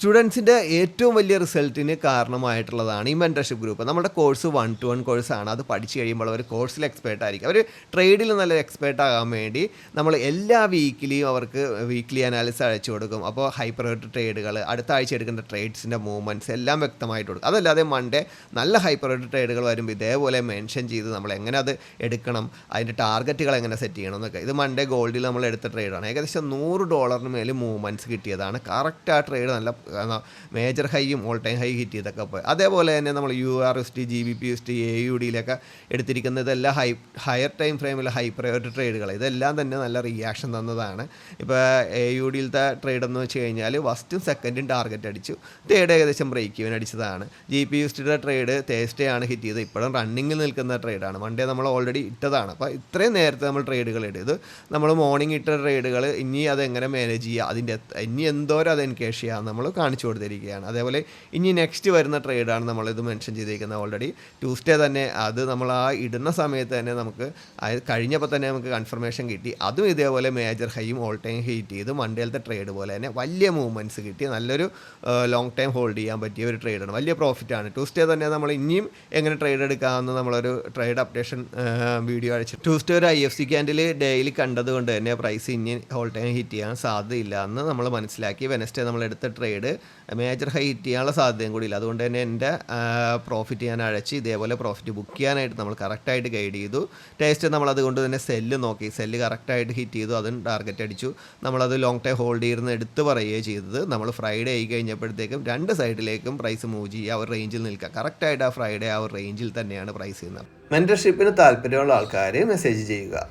സ്റ്റുഡൻസിൻ്റെ ഏറ്റവും വലിയ റിസൾട്ടിന് കാരണമായിട്ടുള്ളതാണ് ഈ മെൻറ്റർഷിപ്പ് ഗ്രൂപ്പ്. നമ്മുടെ കോഴ്സ് 1-to-1 കോഴ്സാണ്. അത് പഠിച്ചു കഴിയുമ്പോൾ അവർ കോഴ്സിൽ എക്സ്പേർട്ട് ആയിരിക്കും. അവർ ട്രേഡിൽ നല്ല എക്സ്പേർട്ട് ആകാൻ വേണ്ടി നമ്മൾ എല്ലാ വീക്കിലിയും അവർക്ക് വീക്ക്ലി അനാലിസിസ് അയച്ചു കൊടുക്കും. അപ്പോൾ ഹൈ പ്രയോറിറ്റി ട്രേഡുകൾ, അടുത്ത ആഴ്ച എടുക്കേണ്ട ട്രേഡ്സിൻ്റെ മൂവ്മെൻറ്റ്സ് എല്ലാം വ്യക്തമായിട്ട് കൊടുക്കും. അതല്ലാതെ മൺഡേ നല്ല ഹൈ പ്രയോറിറ്റി ട്രേഡുകൾ വരുമ്പോൾ ഇതേപോലെ മെൻഷൻ ചെയ്ത് നമ്മൾ എങ്ങനെ അത് എടുക്കണം, അതിൻ്റെ ടാർഗറ്റുകൾ എങ്ങനെ സെറ്റ് ചെയ്യണം എന്നൊക്കെ. ഇത് മൺഡേ ഗോൾഡിൽ നമ്മൾ എടുത്ത ട്രേഡാണ്. ഏകദേശം $100 മേൽ മൂവ്മെൻറ്റ്സ് കിട്ടിയതാണ്. കറക്റ്റ് ആ ട്രേഡ് നല്ല മേജർ ഹൈയും ഓൾ ടൈം ഹൈ ഹിറ്റ് ചെയ്തൊക്കെ പോയി. അതേപോലെ തന്നെ നമ്മൾ URST, GBPUST, AUDയിലൊക്കെ എടുത്തിരിക്കുന്നതെല്ലാം ഹയർ ടൈം ഫ്രെയിമിൽ ഹൈ പ്രയോറിറ്റി ട്രേഡുകൾ. ഇതെല്ലാം തന്നെ നല്ല റിയാക്ഷൻ തന്നതാണ്. ഇപ്പോൾ AUDയിലത്തെ ട്രേഡ് എന്ന് വെച്ച് കഴിഞ്ഞാൽ ഫസ്റ്റും സെക്കൻഡും ടാർഗറ്റ് അടിച്ചു, തേർഡ് ഏകദേശം ബ്രേക്ക് ഈവൻ അടിച്ചതാണ്. GBPUSTയുടെ ട്രേഡ് തേഴ്സ്ഡേ ആണ് ഹിറ്റ് ചെയ്തത്. ഇപ്പോഴും റണ്ണിങ്ങിൽ നിൽക്കുന്ന ട്രേഡാണ്. മൺഡേ നമ്മൾ ഓൾറെഡി ഇട്ടതാണ്. അപ്പോൾ ഇത്രയും നേരത്തെ നമ്മൾ ട്രേഡുകൾ ഇട്ടത്, നമ്മൾ മോർണിംഗ് ഇട്ട ട്രേഡുകൾ ഇനി അതെങ്ങനെ മാനേജ് ചെയ്യുക, അതിൻ്റെ ഇനി എന്തോരം അത് എൻകേഷ് ചെയ്യാമെന്ന് നമ്മൾ കാണിച്ചു കൊടുത്തിരിക്കുകയാണ്. അതേപോലെ ഇനി നെക്സ്റ്റ് വരുന്ന ട്രേഡാണ് നമ്മളിത് മെൻഷൻ ചെയ്തിരിക്കുന്നത്. ഓൾറെഡി ട്യൂസ്ഡേ തന്നെ അത് നമ്മൾ ആ ഇടുന്ന സമയത്ത് തന്നെ നമുക്ക് കഴിഞ്ഞപ്പോൾ തന്നെ നമുക്ക് കൺഫർമേഷൻ കിട്ടി. അതും ഇതേപോലെ മേജർ ഹൈയും ഓൾ ടൈം ഹിറ്റ് ചെയ്ത് മൺഡേലത്തെ ട്രേഡ് പോലെ തന്നെ വലിയ മൂവ്മെൻറ്റ്സ് കിട്ടി. നല്ലൊരു ലോങ് ടൈം ഹോൾഡ് ചെയ്യാൻ പറ്റിയ ഒരു ട്രേഡാണ്. വലിയ പ്രോഫിറ്റാണ്. ട്യൂസ്ഡേ തന്നെ നമ്മൾ ഇനിയും എങ്ങനെ ട്രേഡ് എടുക്കാമെന്ന് നമ്മളൊരു ട്രേഡ് അപ്ഡേഷൻ വീഡിയോ അയച്ചു. ട്യൂസ്ഡേ ഒരു IFC ക്യാൻഡിൽ ഡെയിലി കണ്ടതുകൊണ്ട് തന്നെ പ്രൈസ് ഇനി ഓൾ ടൈം ഹിറ്റ് ചെയ്യാൻ സാധ്യതയില്ല എന്ന് നമ്മൾ മനസ്സിലാക്കി. വെനസ്ഡേ നമ്മൾ എടുത്ത ട്രേഡ് മേജർ ഹൈ ഹിറ്റ് ചെയ്യാനുള്ള സാധ്യതയും കൂടി ഇല്ല. അതുകൊണ്ട് തന്നെ എൻ്റെ പ്രോഫിറ്റ് ഞാൻ അഴച്ച് ഇതേപോലെ പ്രോഫിറ്റ് ബുക്ക് ചെയ്യാനായിട്ട് നമ്മൾ കറക്റ്റായിട്ട് ഗൈഡ് ചെയ്തു. ടേസ്റ്റ് നമ്മൾ അതുകൊണ്ട് തന്നെ സെല്ല് നോക്കി, സെല്ല് കറക്റ്റായിട്ട് ഹിറ്റ് ചെയ്തു, അതും ടാർഗറ്റ് അടിച്ചു. നമ്മളത് ലോങ് ടൈം ഹോൾഡ് ചെയ്യുന്ന എടുത്ത് പറയുകയും ചെയ്തത്. നമ്മൾ ഫ്രൈഡേ ആയി കഴിഞ്ഞപ്പോഴത്തേക്കും രണ്ട് സൈഡിലേക്കും പ്രൈസ് മൂവ് ചെയ്യുക, അവർ റേഞ്ചിൽ നിൽക്കുക. കറക്റ്റായിട്ട് ആ ഫ്രൈഡേ ആ ഒരു റേഞ്ചിൽ തന്നെയാണ് പ്രൈസ് ചെയ്യുന്നത്. മെൻറ്റർഷിപ്പിന് താല്പര്യമുള്ള ആൾക്കാർ മെസ്സേജ് ചെയ്യുക.